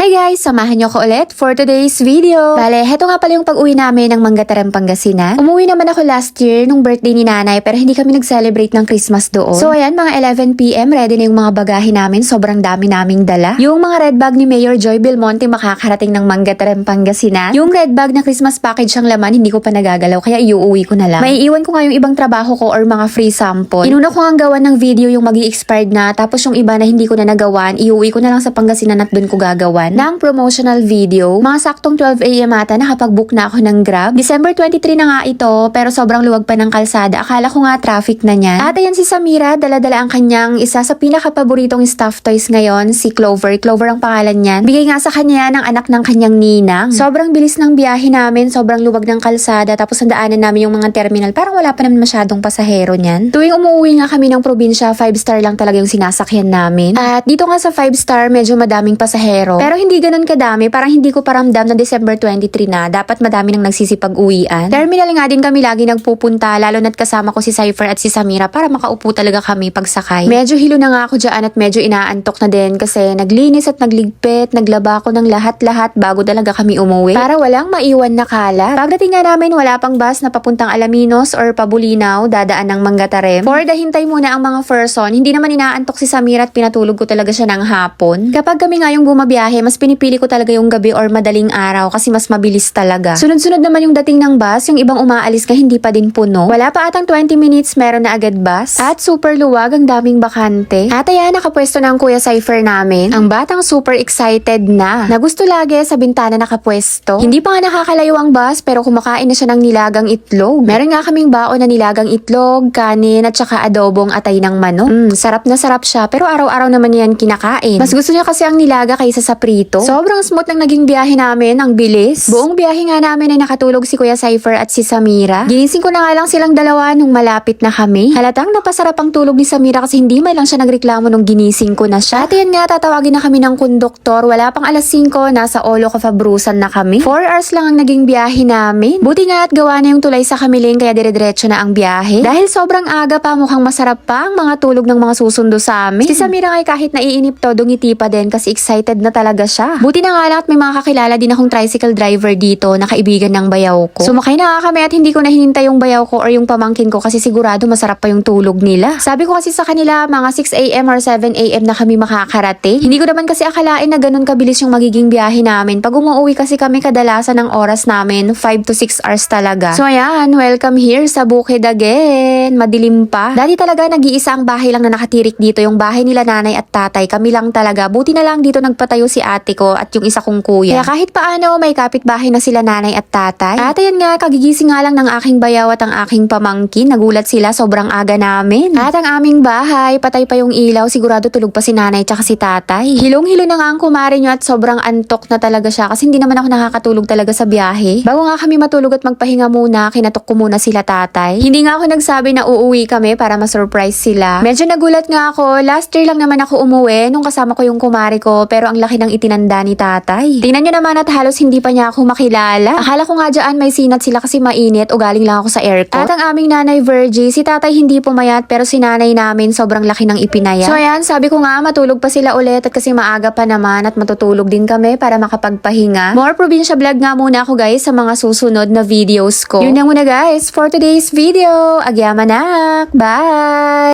Hi guys! Samahan niyo ko ulit for today's video. Bale, heto nga pala yung pag-uwi namin ng Manggataram, Pangasinan. Umuwi naman ako last year nung birthday ni nanay pero hindi kami nag-celebrate ng Christmas doon. So ayan, mga 11 PM, ready na yung mga bagahe namin. Sobrang dami naming dala. Yung mga red bag ni Mayor Joy Belmonte makakarating ng Manggataram, Pangasinan. Yung red bag na Christmas package ang laman, hindi ko pa nagagalaw kaya iuuwi ko na lang. Maiiwan ko nga yung ibang trabaho ko or mga free sample. Inuna ko nga gawan ng video yung magi-expired na tapos yung iba na hindi ko na nagawan, iuwi ko na lang sa Pangasinan at dun ko gagawan ng promotional video. Mga saktong 12 AM ata nakapag-book na ako ng Grab. December 23 na nga ito pero sobrang luwag pa ng kalsada. Akala ko nga traffic na niyan. At ayan si Samira, dala-dala ang kanyang isa sa pinaka-paboritong stuffed toys ngayon, si Clover. Clover ang pangalan niyan. Bigay nga sa kanya ng anak ng kanyang ninang. Sobrang bilis ng biyahe namin, sobrang luwag ng kalsada tapos ang daanan namin yung mga terminal. Parang wala pa naman masyadong pasahero niyan. Tuwing umuwi nga kami ng probinsya, 5-star lang talaga yung sinasakyan namin. At dito nga sa 5-star, medyo madaming pasahero. Pero hindi ganun kadami, parang hindi ko paramdam na December 23 na, dapat madami nang nagsisipag-uwian. Terminal nga din kami lagi nagpupunta, lalo na't kasama ko si Cypher at si Samira para makaupo talaga kami pagsakay. Medyo hilo na nga ako dyan at medyo inaantok na din kasi naglinis at nagligpit, naglaba ko ng lahat-lahat bago talaga kami umuwi para walang maiwan na kalat. Pagdating nga namin, wala pang bus na papuntang Alaminos or Pabulinaw, dadaan ng Manggataram. For the hintay muna ang mga person, hindi naman inaantok si Samira at pinatulog ko talaga siya ng hapon. Kapag kami nga yung bumabiyahe, mas pinipili ko talaga yung gabi or madaling araw kasi mas mabilis talaga. Sunod-sunod naman yung dating ng bus, yung ibang umaalis ka hindi pa din puno. Wala pa atang 20 minutes, meron na agad bus. At super luwag, ang daming bakante. At ayan, nakapwesto na ang Kuya Cypher namin. Ang batang super excited na. Nagusto lagi sa bintana nakapwesto. Hindi pa nga nakakalayo ang bus pero kumakain na siya ng nilagang itlog. Meron nga kaming baon na nilagang itlog, kanin at saka adobong atay ng manok. Sarap na sarap siya pero araw-araw naman yan kinakain. Mas gusto niya kasi ang nilaga kaysa sa prito. Sobrang smooth ng naging biyahe namin, ang bilis. Buong biyahe nga namin ay nakatulog si Kuya Cypher at si Samira. Ginising ko na nga lang silang dalawa nung malapit na kami. Halatang napasarap ang tulog ni Samira kasi hindi man lang siya nagreklamo nung ginising ko na siya. At yan nga, tatawagin na kami ng konduktor. Wala pang alas 5, nasa Olo Cafabrusan na kami. 4 hours lang ang naging biyahe namin. Buti nga at gawa na yung tulay sa Kamiling kaya dire-diretso na ang biyahe. Dahil sobrang aga pa, mukhang masarap pa ang mga tulog ng mga susundo sa amin. Si Samira ay kahit naiinip to, dungiti pa din kasi excited na talaga siya. Buti na nga lang at may mga kakilala din akong tricycle driver dito na kaibigan ng bayaw ko. Sumakay na nga kami at hindi ko na hinintay yung bayaw ko or yung pamangkin ko kasi sigurado masarap pa yung tulog nila. Sabi ko kasi sa kanila mga 6 AM or 7 AM na kami makakarating. Hindi ko naman kasi akalain na ganun kabilis yung magiging biyahe namin. Pag umuwi kasi kami kadalasan ng oras namin 5 to 6 hours talaga. So ayan, welcome here sa Bukid again. Madilim pa. Dati talaga nag-iisa ang bahay lang na nakatirik dito, yung bahay nila nanay at tatay. Kami lang talaga. Buti na lang dito nagpatayo si ate ko at yung isa kong kuya. Kaya kahit paano may kapitbahay na sila nanay at tatay. At ayan nga, kagigising nga lang ng aking bayaw at ang aking pamangkin. Nagulat sila, sobrang aga namin. At ang aming bahay, patay pa yung ilaw. Sigurado tulog pa si nanay at si tatay. Hilong-hilo na nga ang kumare nyo at sobrang antok na talaga siya kasi hindi naman ako nakakatulog talaga sa biyahe. Bago nga kami matulog at magpahinga muna, kinatok ko muna sila tatay. Hindi nga ako nagsabi na uuwi kami para ma-surprise sila. Medyo nagulat nga ako. Last year lang naman ako umuwi nung kasama ko yung kumare ko pero ang laki ng itinanda ni tatay. Tingnan nyo naman at halos hindi pa niya ako makilala. Akala ko nga dyan may sinat sila kasi mainit o galing lang ako sa aircon. At ang aming nanay Virgie, si tatay hindi pumayat pero si nanay namin sobrang laki ng ipinayat. So ayan, sabi ko nga matulog pa sila ulit at kasi maaga pa naman at matutulog din kami para makapagpahinga. More probinsya vlog nga muna ako guys sa mga susunod na videos ko. Yun na muna guys for today's video. Agyaman na! Bye!